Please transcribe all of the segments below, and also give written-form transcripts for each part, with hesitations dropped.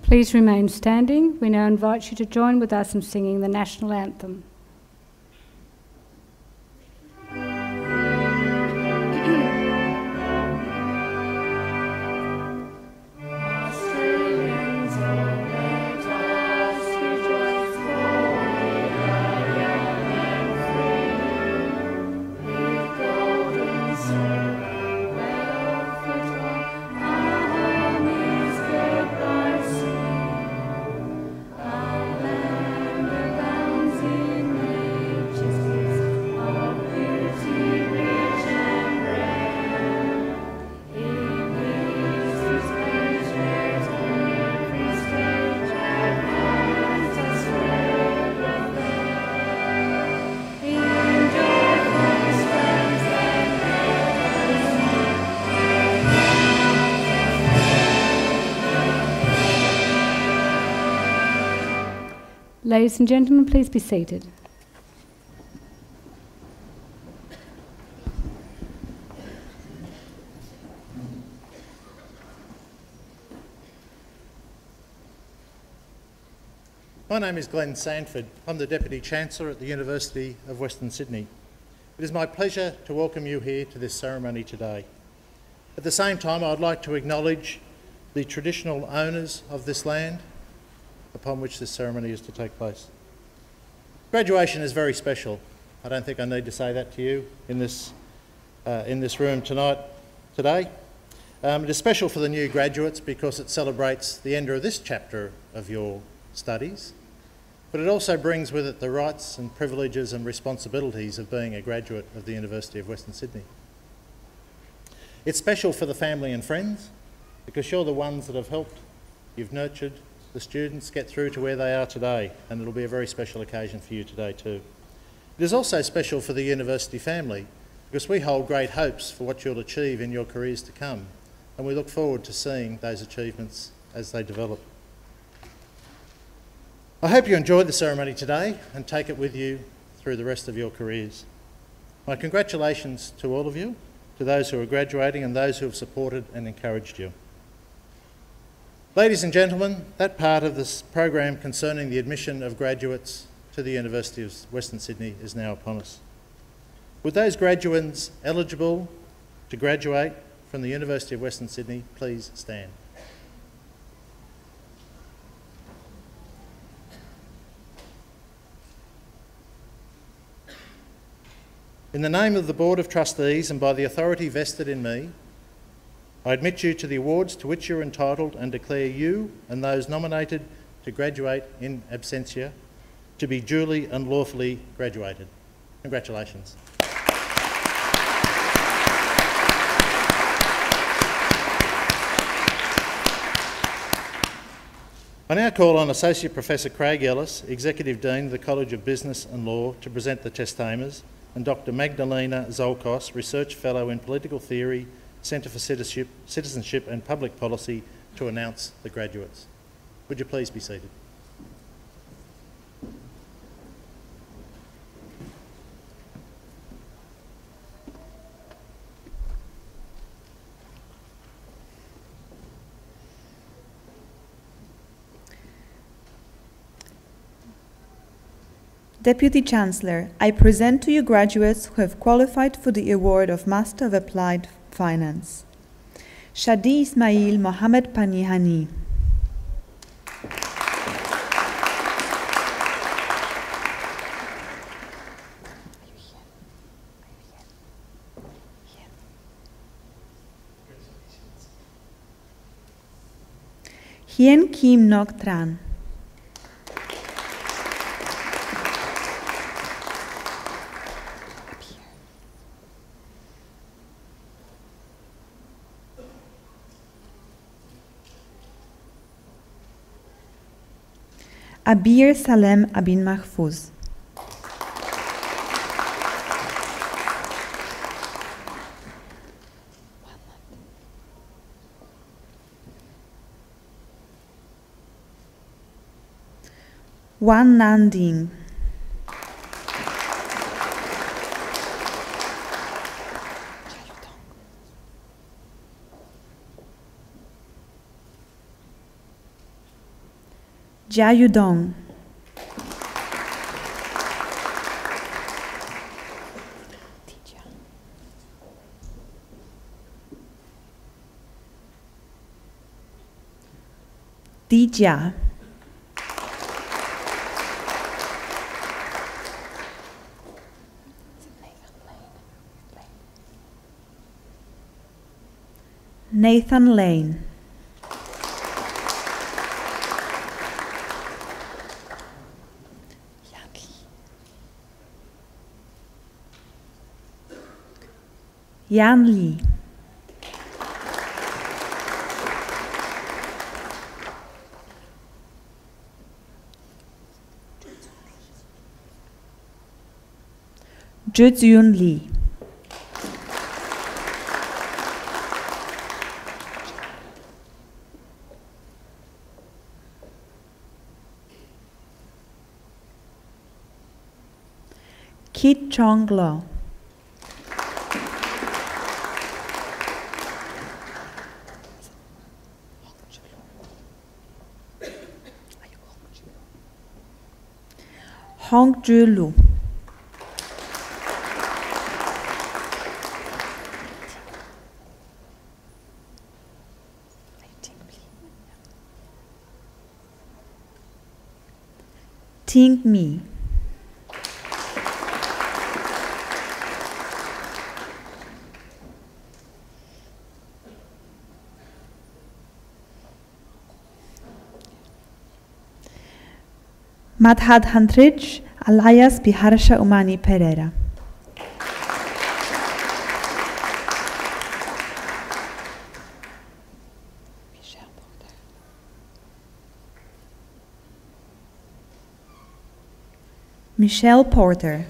Please remain standing. We now invite you to join with us in singing the national anthem. Ladies and gentlemen, please be seated. My name is Glenn Sandford. I'm the Deputy Chancellor at the University of Western Sydney. It is my pleasure to welcome you here to this ceremony today. At the same time, I'd like to acknowledge the traditional owners of this land upon which this ceremony is to take place. Graduation is very special. I don't think I need to say that to you in this room today. It is special for the new graduates because it celebrates the end of this chapter of your studies, but it also brings with it the rights and privileges and responsibilities of being a graduate of the University of Western Sydney. It's special for the family and friends because you're the ones that have helped, you've nurtured the students get through to where they are today, and it'll be a very special occasion for you today too. It is also special for the university family because we hold great hopes for what you'll achieve in your careers to come, and we look forward to seeing those achievements as they develop. I hope you enjoyed the ceremony today and take it with you through the rest of your careers. My congratulations to all of you, to those who are graduating and those who have supported and encouraged you. Ladies and gentlemen, that part of this program concerning the admission of graduates to the University of Western Sydney is now upon us. Would those graduates eligible to graduate from the University of Western Sydney please stand? In the name of the Board of Trustees and by the authority vested in me, I admit you to the awards to which you're entitled and declare you and those nominated to graduate in absentia to be duly and lawfully graduated. Congratulations. I now call on Associate Professor Craig Ellis, Executive Dean of the College of Business and Law, to present the testamers, and Dr. Magdalena Zolkos, Research Fellow in Political Theory, Centre for Citizenship and Public Policy, to announce the graduates. Would you please be seated? Deputy Chancellor, I present to you graduates who have qualified for the award of Master of Applied Finance. Shadi Ismail Mohammed Panihani. Hien Kim Nok Tran. Abir Salem Abin Mahfouz. Wan Nanding, Jia Yudong, Dijia, Nathan Lane, Yan Li, Zhuzhun Li, Kit Chong Lo, Hong Zhu Lu, Ting Mi, Madhad Hantrich, alias Biharsha Umani Pereira. Michelle Porter,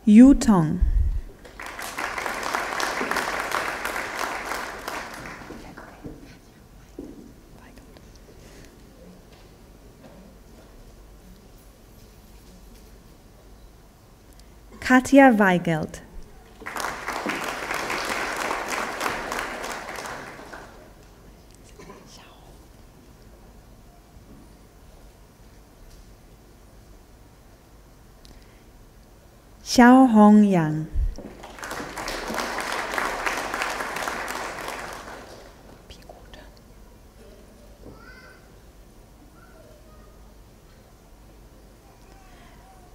Yu Tong, Katja Weigelt, Xiao Hong Yang,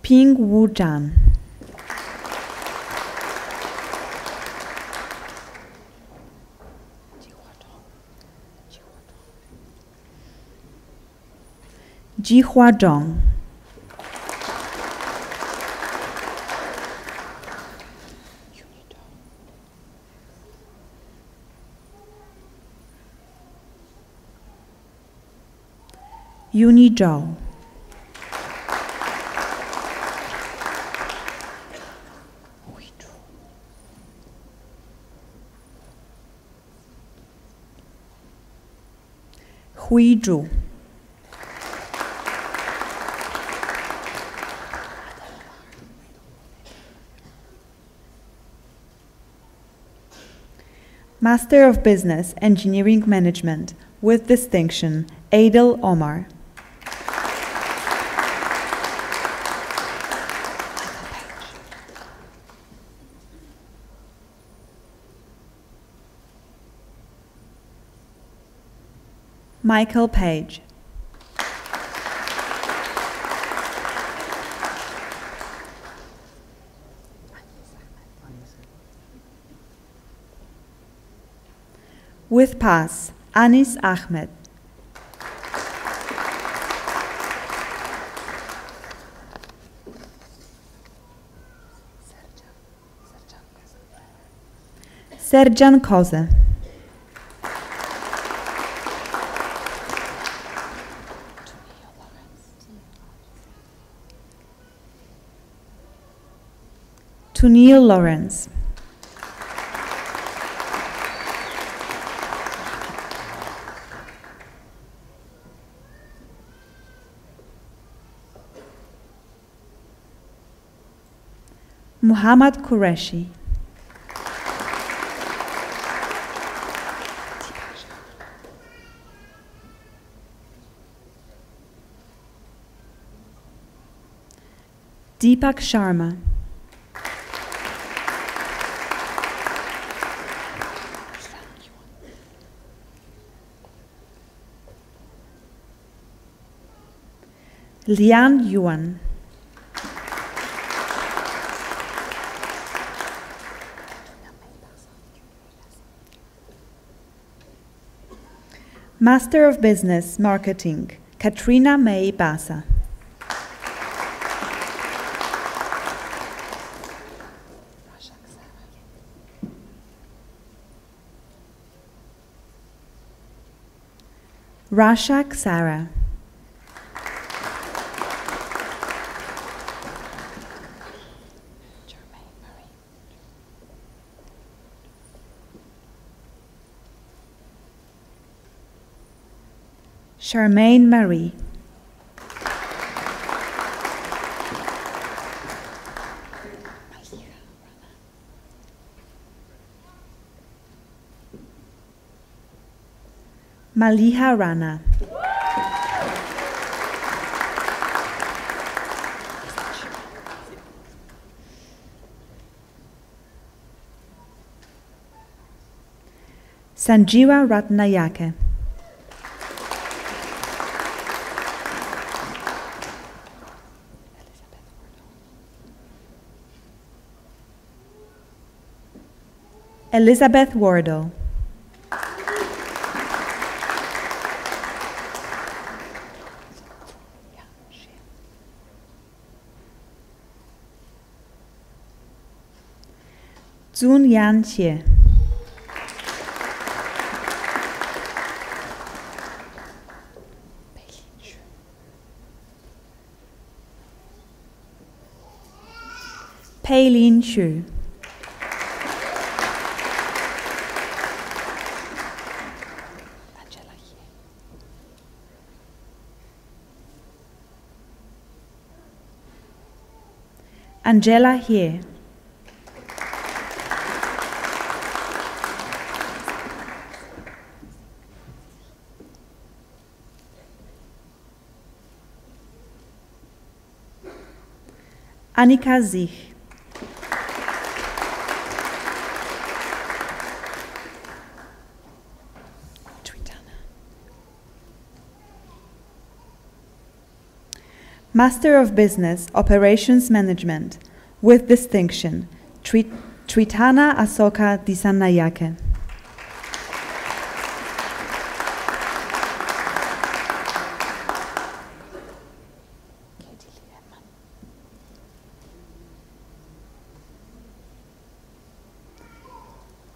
Ping Wu Zhan, Ji Hua Zhong, Yuni Zhao, Hui Zhu, Master of Business Engineering Management with distinction, Adel Omar. Michael Page. With pass, Anis Ahmed. Serjan Koze. To Neil Lawrence. Muhammad Qureshi. Deepak Sharma. Lian Yuan. Master of Business Marketing, Katrina May Basa. Rashak Sarah. Charmaine Marie. Maliha Rana. Sanjeeva Ratnayake. Elizabeth Wardle. Zun Yan Xie. Peilin Xu. Angela He. Annika Zich. Master of Business Operations Management with distinction, Tritana Asoka Disanayake.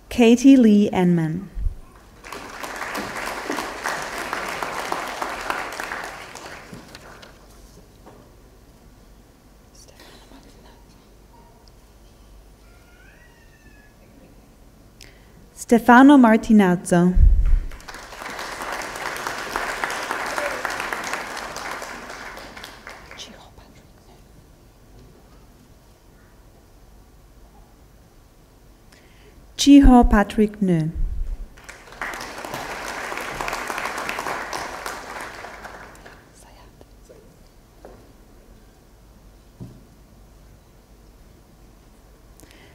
Katie Lee Enman. Stefano Martinazzo. Chiho Patrick Neu.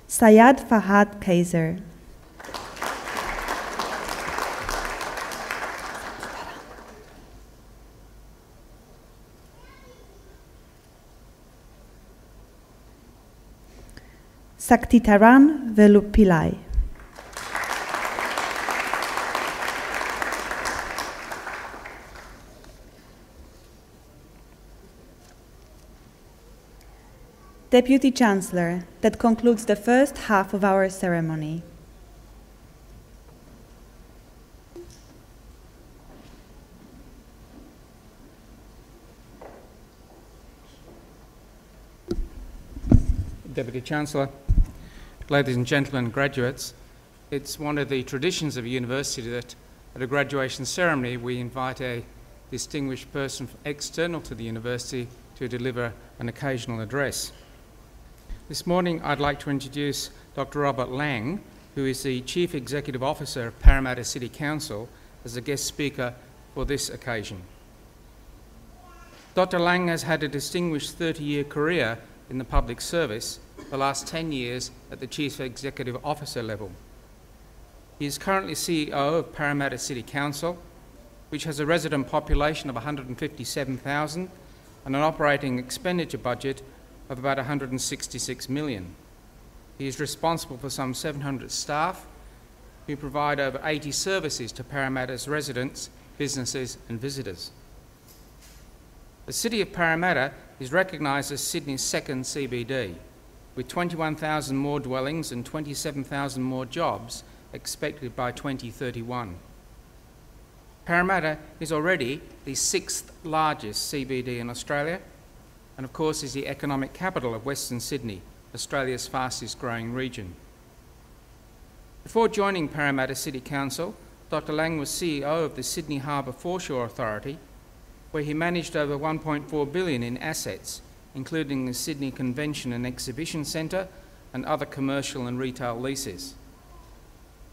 Sayad Fahad Kaiser. Saktitaran Velupillai. Deputy Chancellor, that concludes the first half of our ceremony. Deputy Chancellor, Ladies and gentlemen, graduates, it's one of the traditions of a university that at a graduation ceremony we invite a distinguished person external to the university to deliver an occasional address. This morning I'd like to introduce Dr. Robert Lang, who is the Chief Executive Officer of Parramatta City Council, as a guest speaker for this occasion. Dr. Lang has had a distinguished 30-year career in the public service, the last 10 years at the Chief Executive Officer level. He is currently CEO of Parramatta City Council, which has a resident population of 157,000 and an operating expenditure budget of about 166 million. He is responsible for some 700 staff who provide over 80 services to Parramatta's residents, businesses and visitors. The City of Parramatta is recognised as Sydney's second CBD, with 21,000 more dwellings and 27,000 more jobs expected by 2031. Parramatta is already the 6th largest CBD in Australia and of course is the economic capital of Western Sydney, Australia's fastest growing region. Before joining Parramatta City Council, Dr. Lang was CEO of the Sydney Harbour Foreshore Authority, where he managed over $1.4 billion in assets, including the Sydney Convention and Exhibition Centre and other commercial and retail leases,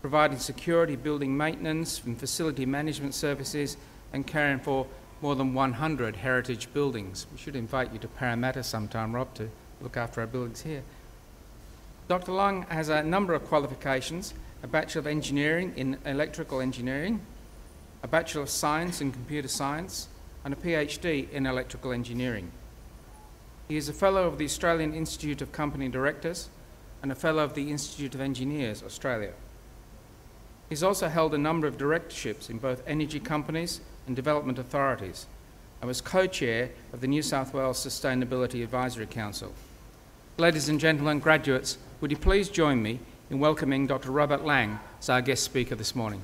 providing security, building maintenance and facility management services and caring for more than 100 heritage buildings. We should invite you to Parramatta sometime, Rob, to look after our buildings here. Dr. Lang has a number of qualifications: a Bachelor of Engineering in Electrical Engineering, a Bachelor of Science in Computer Science, and a PhD in Electrical Engineering. He is a Fellow of the Australian Institute of Company Directors and a Fellow of the Institute of Engineers, Australia. He's also held a number of directorships in both energy companies and development authorities and was co-chair of the New South Wales Sustainability Advisory Council. Ladies and gentlemen, graduates, would you please join me in welcoming Dr. Robert Lang as our guest speaker this morning.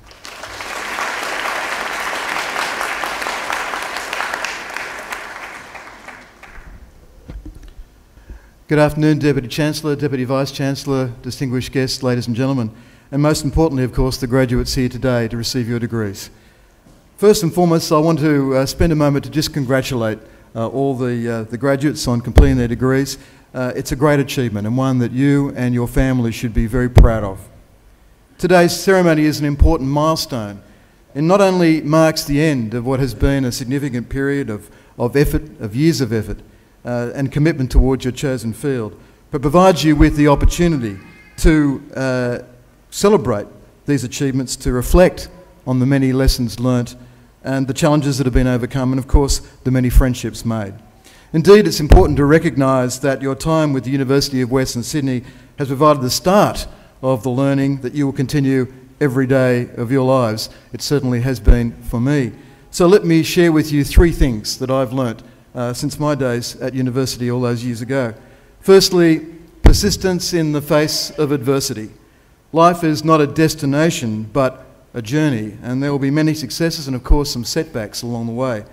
Good afternoon, Deputy Chancellor, Deputy Vice-Chancellor, distinguished guests, ladies and gentlemen, and most importantly, of course, the graduates here today to receive your degrees. First and foremost, I want to spend a moment to just congratulate all the graduates on completing their degrees. It's a great achievement and one that you and your family should be very proud of. Today's ceremony is an important milestone. It not only marks the end of what has been a significant period of effort, of years of effort, and commitment towards your chosen field, but provides you with the opportunity to celebrate these achievements, to reflect on the many lessons learnt and the challenges that have been overcome, and of course the many friendships made. Indeed, it's important to recognise that your time with the University of Western Sydney has provided the start of the learning that you will continue every day of your lives. It certainly has been for me. So let me share with you three things that I've learnt since my days at university all those years ago. Firstly, persistence in the face of adversity. Life is not a destination but a journey, and there will be many successes and of course some setbacks along the way.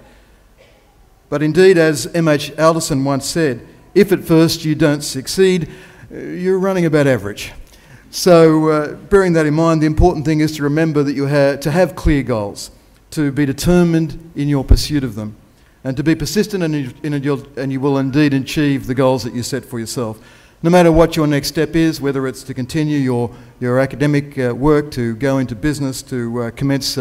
But indeed, as M.H. Alderson once said, if at first you don't succeed, you're running about average. So bearing that in mind, the important thing is to remember that you have clear goals, to be determined in your pursuit of them, and to be persistent, and you will indeed achieve the goals that you set for yourself. No matter what your next step is, whether it's to continue your academic work, to go into business, to commence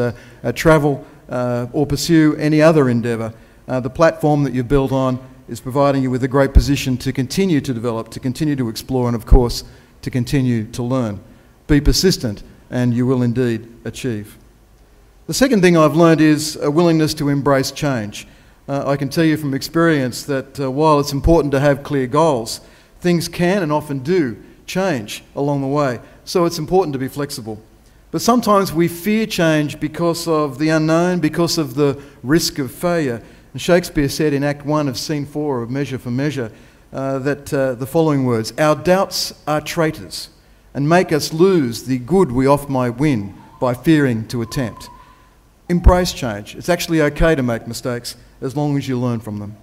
travel, or pursue any other endeavour, the platform that you've built on is providing you with a great position to continue to develop, to continue to explore, and of course, to continue to learn. Be persistent, and you will indeed achieve. The second thing I've learned is a willingness to embrace change. I can tell you from experience that while it's important to have clear goals, things can and often do change along the way. So it's important to be flexible. But sometimes we fear change because of the unknown, because of the risk of failure. And Shakespeare said in Act 1 of Scene 4 of Measure for Measure that the following words: "Our doubts are traitors and make us lose the good we oft might win by fearing to attempt." Embrace change. It's actually okay to make mistakes as long as you learn from them.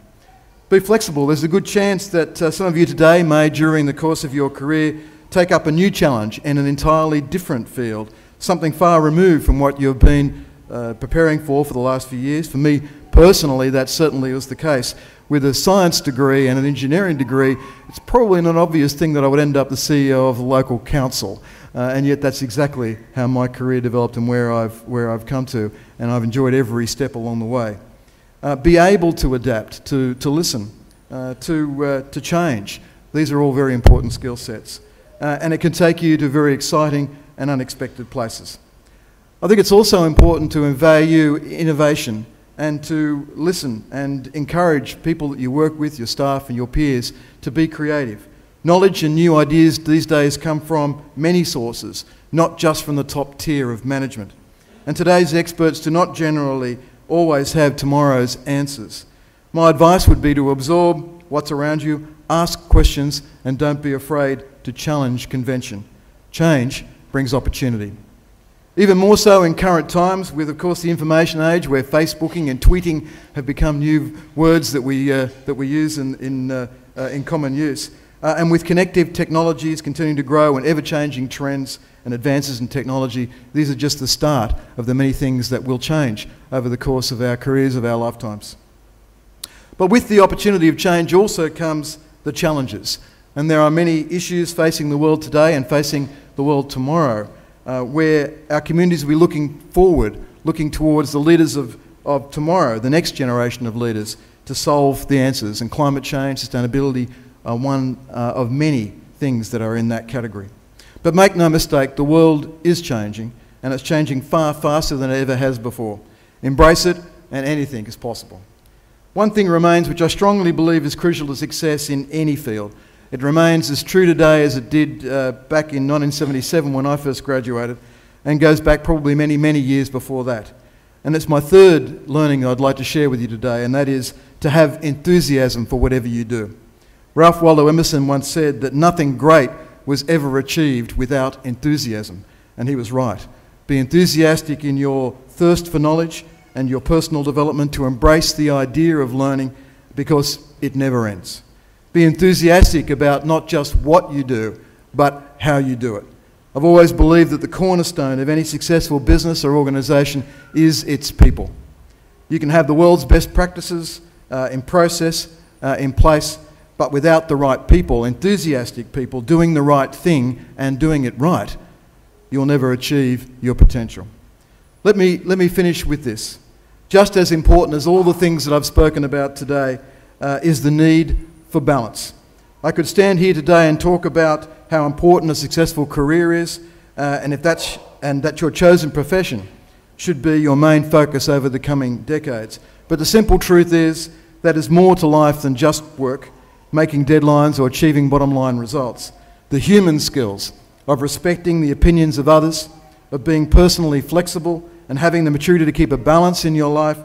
Be flexible. There's a good chance that some of you today may, during the course of your career, take up a new challenge in an entirely different field, something far removed from what you've been preparing for the last few years. For me personally, that certainly was the case. With a science degree and an engineering degree, it's probably not an obvious thing that I would end up the CEO of the local council. And yet that's exactly how my career developed and where I've come to, and I've enjoyed every step along the way. Be able to adapt, to listen, to change. These are all very important skill sets. And it can take you to very exciting and unexpected places. I think it's also important to value innovation and to listen and encourage people that you work with, your staff and your peers, to be creative. Knowledge and new ideas these days come from many sources, not just from the top tier of management. And today's experts do not generally always have tomorrow's answers. My advice would be to absorb what's around you, ask questions, and don't be afraid to challenge convention. Change brings opportunity. Even more so in current times, with of course the information age, where Facebooking and tweeting have become new words that we use in common use, and with connective technologies continuing to grow and ever-changing trends and advances in technology, these are just the start of the many things that will change over the course of our careers, of our lifetimes. But with the opportunity of change also comes the challenges, and there are many issues facing the world today and facing the world tomorrow, where our communities will be looking forward, looking towards the leaders of tomorrow, the next generation of leaders, to solve the answers. And climate change, sustainability are one of many things that are in that category. But make no mistake, the world is changing, and it's changing far faster than it ever has before. Embrace it, and anything is possible. One thing remains which I strongly believe is crucial to success in any field. It remains as true today as it did back in 1977 when I first graduated, and goes back probably many, many years before that. And it's my third learning that I'd like to share with you today, and that is to have enthusiasm for whatever you do. Ralph Waldo Emerson once said that nothing great was ever achieved without enthusiasm, and he was right. Be enthusiastic in your thirst for knowledge and your personal development, to embrace the idea of learning, because it never ends. Be enthusiastic about not just what you do, but how you do it. I've always believed that the cornerstone of any successful business or organisation is its people. You can have the world's best practices in process, in place, but without the right people, enthusiastic people, doing the right thing and doing it right, you'll never achieve your potential. Let me finish with this. Just as important as all the things that I've spoken about today is the need for balance. I could stand here today and talk about how important a successful career is, and that your chosen profession should be your main focus over the coming decades. But the simple truth is that there's more to life than just work, making deadlines or achieving bottom line results. The human skills of respecting the opinions of others, of being personally flexible and having the maturity to keep a balance in your life,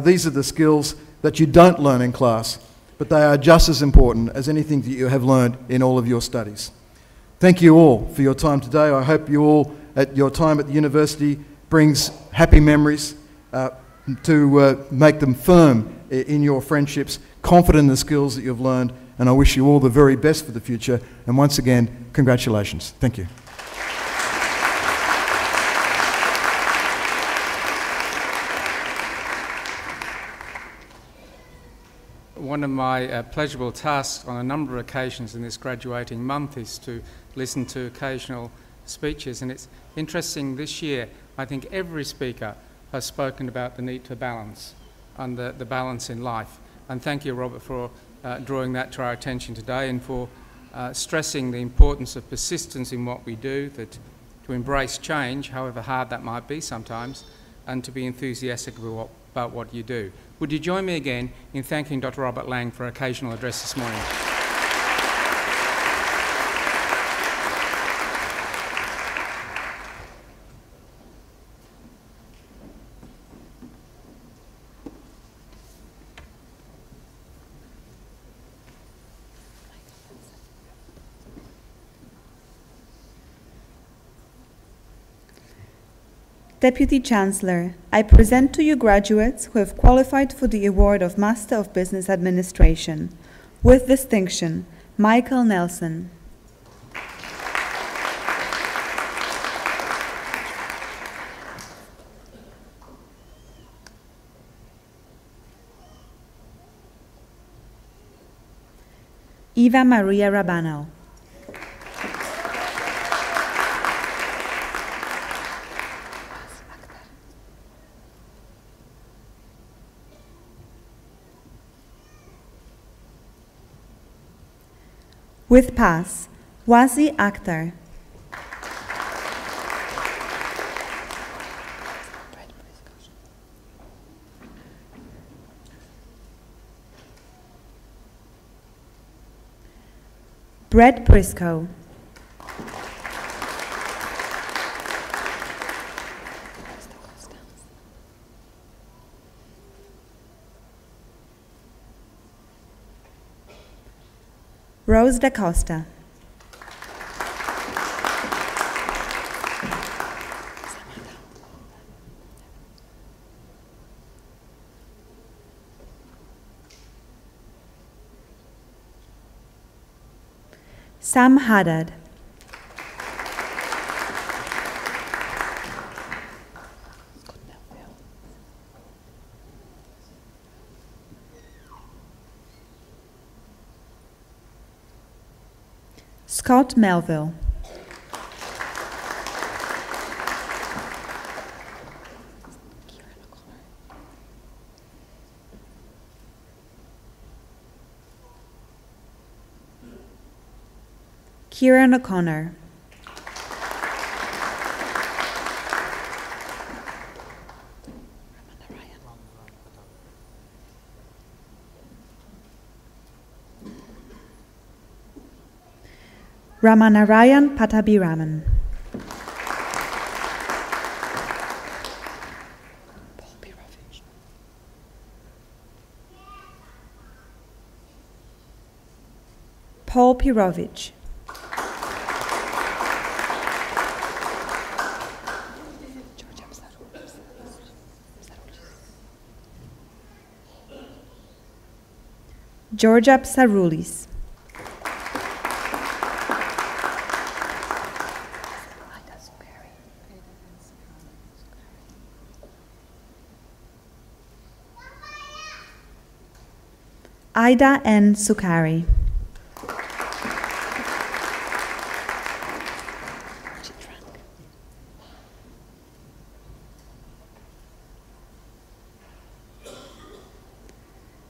these are the skills that you don't learn in class, but they are just as important as anything that you have learned in all of your studies. Thank you all for your time today. I hope you all, at your time at the university, brings happy memories to make them firm in your friendships, confident in the skills that you've learned, and I wish you all the very best for the future. And once again, congratulations. Thank you. One of my pleasurable tasks on a number of occasions in this graduating month is to listen to occasional speeches, and it's interesting this year, I think every speaker has spoken about the need to balance and the balance in life. And thank you, Robert, for drawing that to our attention today, and for stressing the importance of persistence in what we do, that to embrace change, however hard that might be sometimes, and to be enthusiastic about what you do. Would you join me again in thanking Dr. Robert Lang for our occasional address this morning? Deputy Chancellor, I present to you graduates who have qualified for the award of Master of Business Administration. With distinction, Michael Nelson. Eva Maria Rabano. With pass, Wazi Akhtar. Brett Briscoe. Rose da Costa. Sam Haddad. Scott Melville. Kieran O'Connor. Ramanarayan Pattabiraman. Paul Pirovich. Georgia Psaroulis. Ida N. Sukari.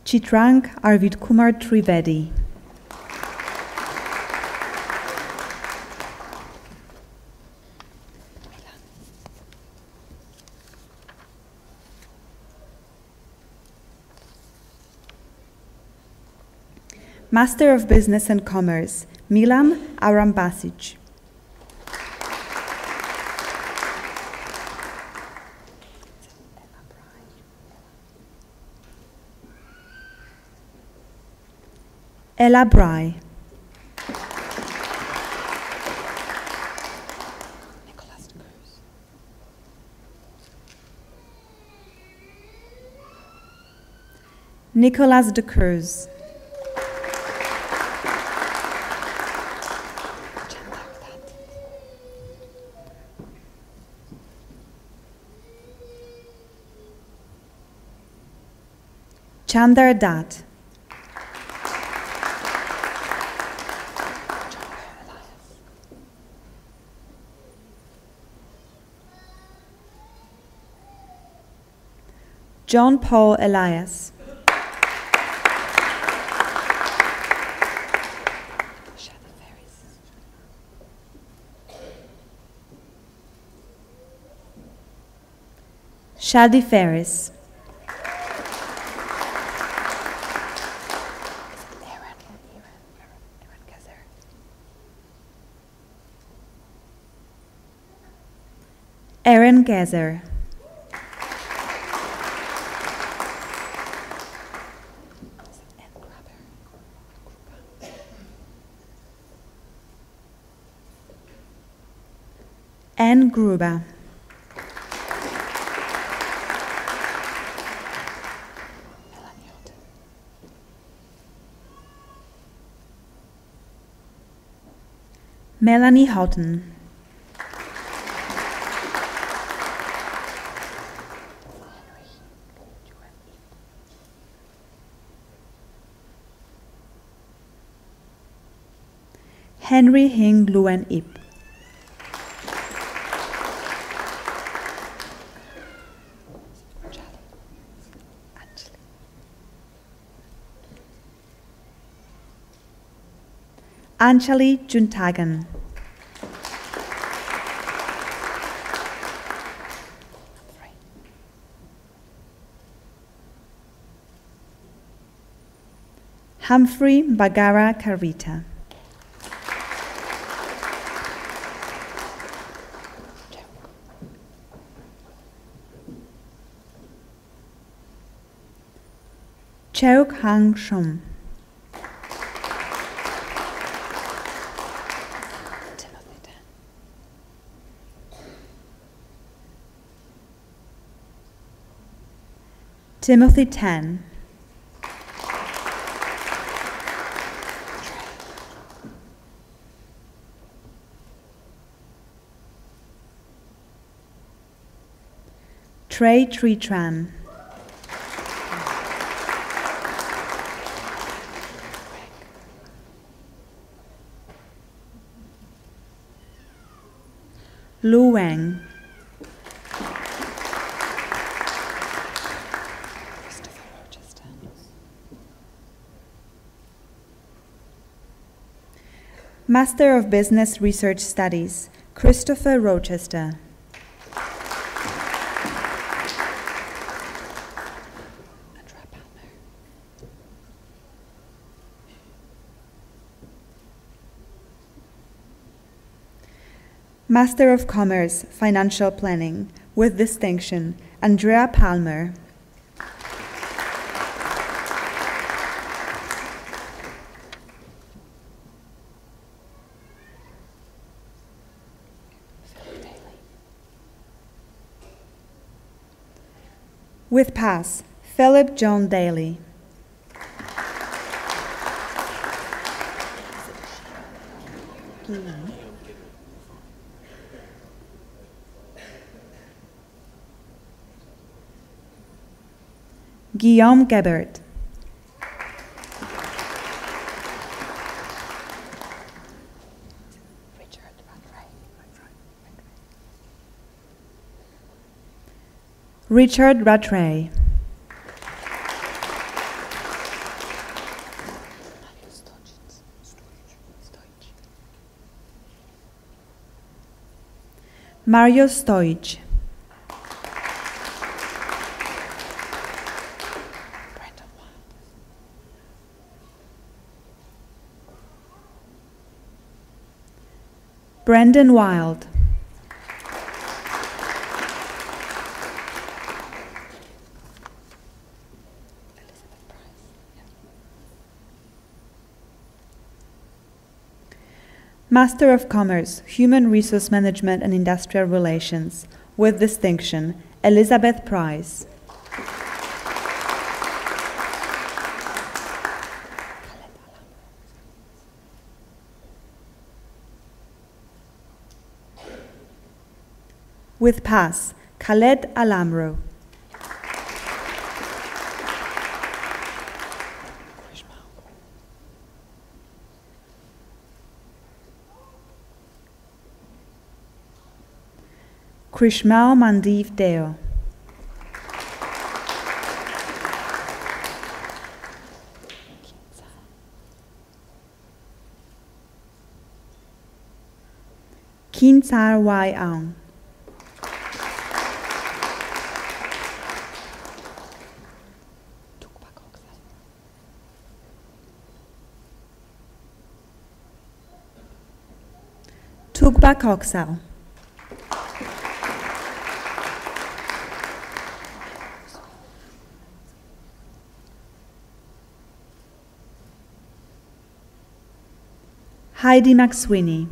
Chitrang Arvid Kumar Trivedi. Master of Business and Commerce, Milan Arambasic. Ella Bry. Nicolas de Cruz. Chandar Dat. John Paul Elias. Shadi Ferris. Aaron Gazer. Anne Gruber. Melanie Houghton. Henry Hing Luen Ip. Anjali Juntagan. Humphrey Bagara Karita. Cheuk Hang Shum. Timothy Tan. Trey Tritran. Lu Wang. Master of Business Research Studies, Christopher Rochester. Master of Commerce, Financial Planning, with distinction, Andrea Palmer. With pass, Philip John Daly. Guillaume Gebert. Richard Rattray. Mario Stoic. Brendan Wild. Master of Commerce, Human Resource Management and Industrial Relations, with distinction, Elizabeth Price. With pass, Khaled Alamro. Krishmal Mandeep Deo. Kinsar Wai Aung. Tugba Koksal. Heidi McSweeney.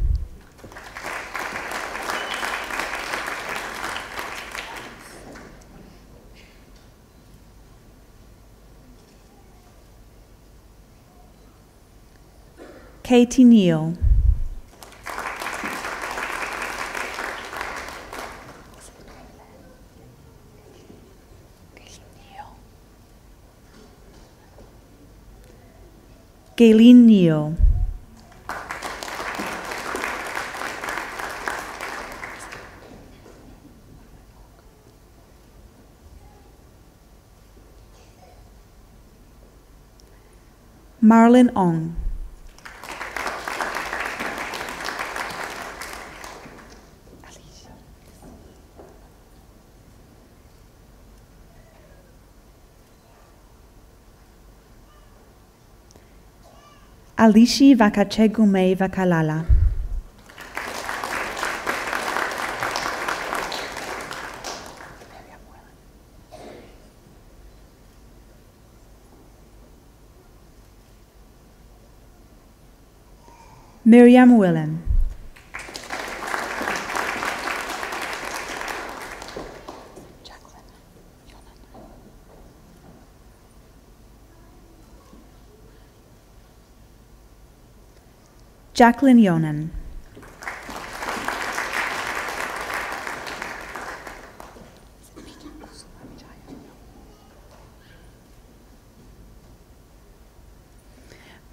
Katie Neal. Gayleen Neal. Marlin Ong. Alishi Vakachegumei Vakalala. Miriam Willen. Jacqueline Yonan.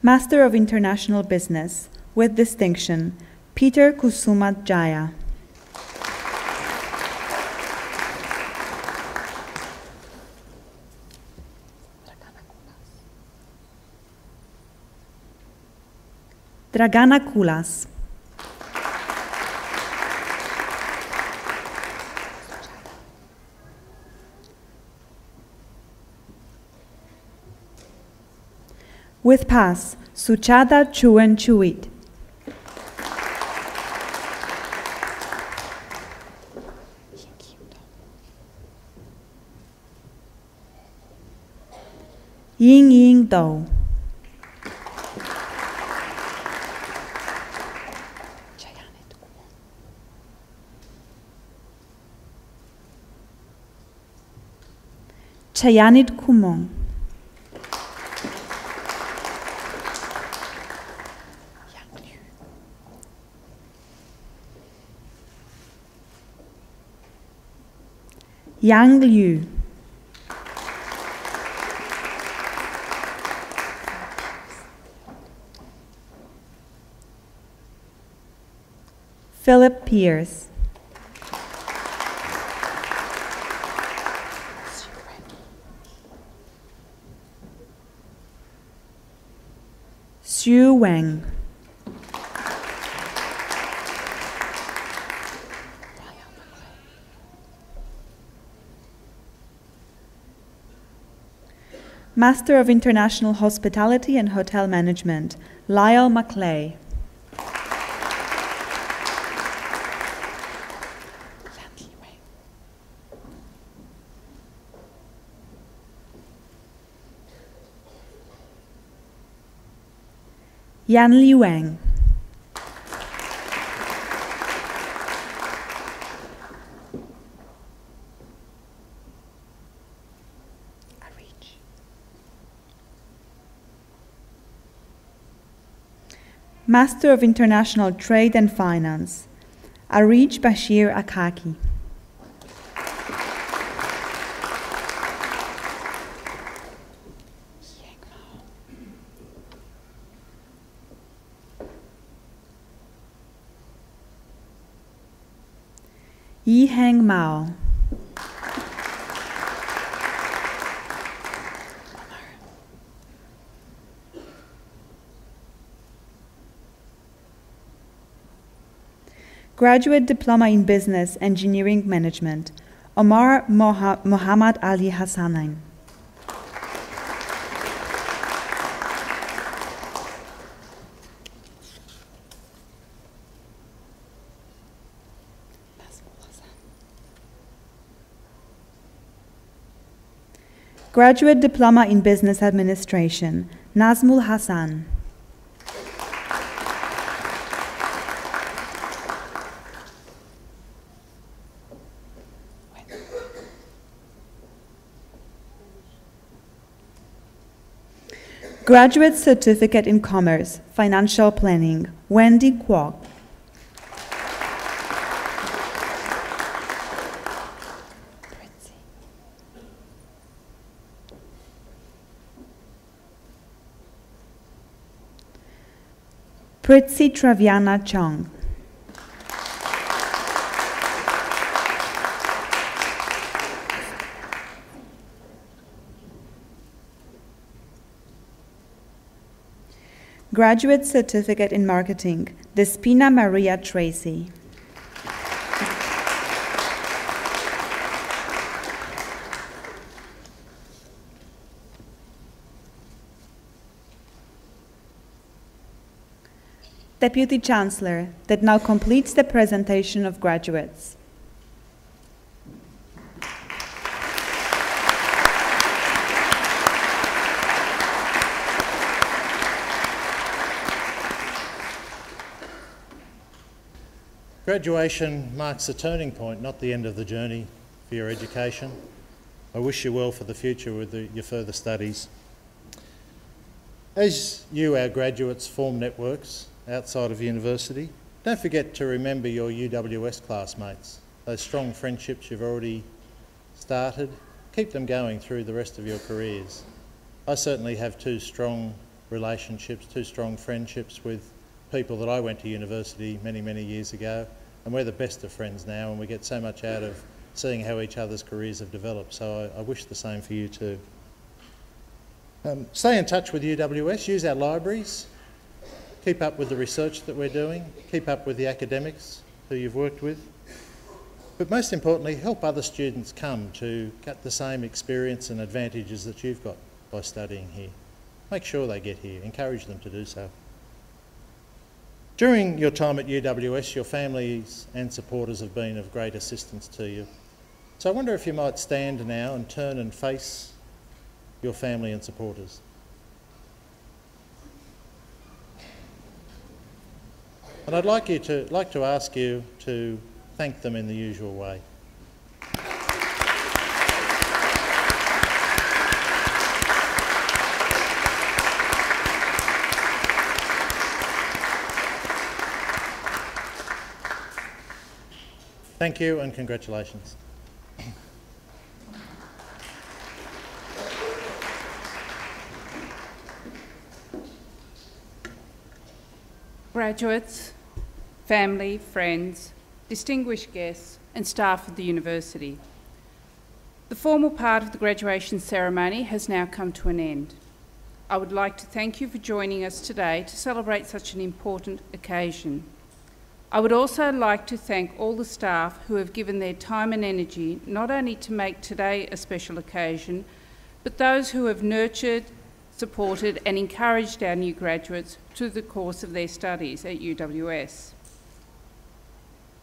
Master of International Business, with distinction, Peter Kusumat Jaya. Dragana Kulas. With pass, Suchada Chuen Chuit. Ying Ying Do. Chayanit Kumong. Yang Liu. Philip Pierce. Xu Wang. Master of International Hospitality and Hotel Management, Lyle Maclay. Yan Li Wang. Master of International Trade and Finance, Arij Bashir Akaki. Yi Heng Mao. Graduate Diploma in Business Engineering Management, Omar Muhammad Ali Hassanain. Graduate Diploma in Business Administration, Nazmul Hassan. Graduate Certificate in Commerce, Financial Planning, Wendy Kwok. Pritzi Traviana Chong. Graduate Certificate in Marketing, Despina Maria Tracy. Deputy Chancellor, that now completes the presentation of graduates. Graduation marks a turning point, not the end of the journey for your education. I wish you well for the future with your further studies. As you, our graduates, form networks outside of university, don't forget to remember your UWS classmates. Those strong friendships you've already started, keep them going through the rest of your careers. I certainly have two strong relationships, two strong friendships with people that I went to university many, many years ago, and we're the best of friends now, and we get so much out of seeing how each other's careers have developed, so I wish the same for you too. Stay in touch with UWS, use our libraries, keep up with the research that we're doing, keep up with the academics who you've worked with, but most importantly, help other students come to get the same experience and advantages that you've got by studying here. Make sure they get here, encourage them to do so. During your time at UWS, your families and supporters have been of great assistance to you. So I wonder if you might stand now and turn and face your family and supporters. And I'd like to ask you to thank them in the usual way. Thank you and congratulations. Graduates, family, friends, distinguished guests and staff of the university. The formal part of the graduation ceremony has now come to an end. I would like to thank you for joining us today to celebrate such an important occasion. I would also like to thank all the staff who have given their time and energy not only to make today a special occasion, but those who have nurtured, supported and encouraged our new graduates through the course of their studies at UWS.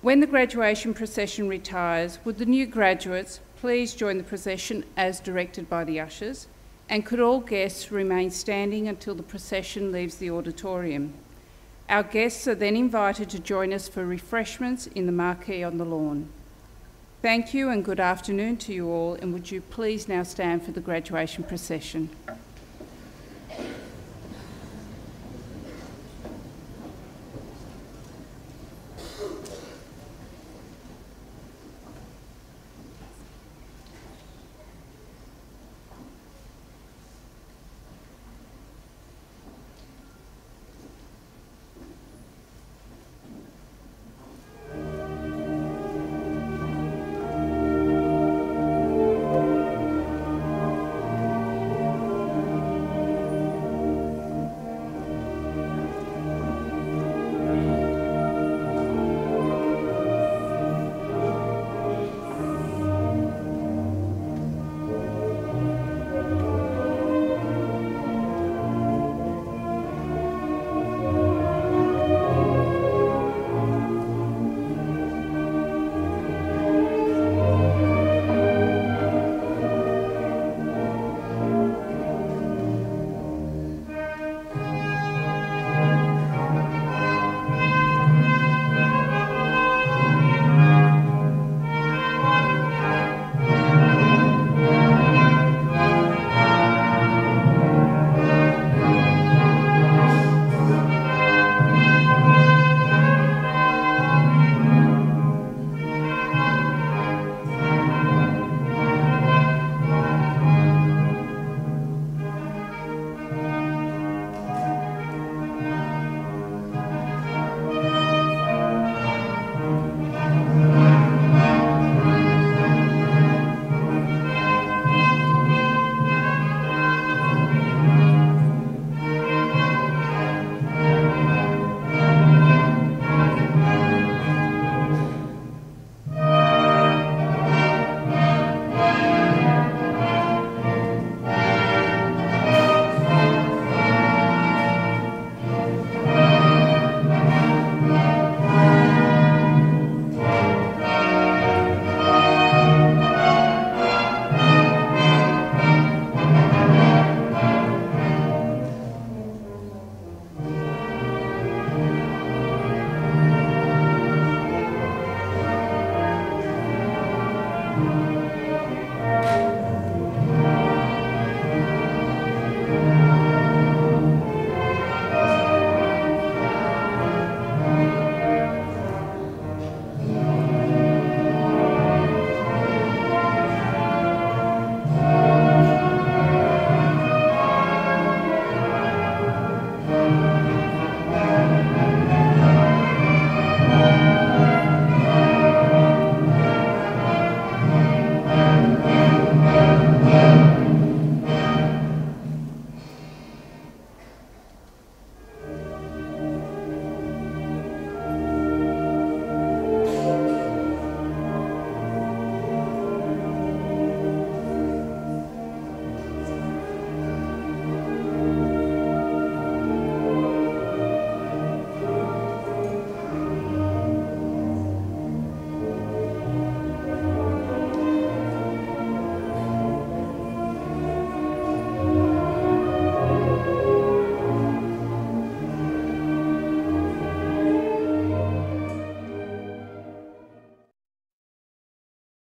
When the graduation procession retires, would the new graduates please join the procession as directed by the ushers, and could all guests remain standing until the procession leaves the auditorium. Our guests are then invited to join us for refreshments in the marquee on the lawn. Thank you and good afternoon to you all, and would you please now stand for the graduation procession.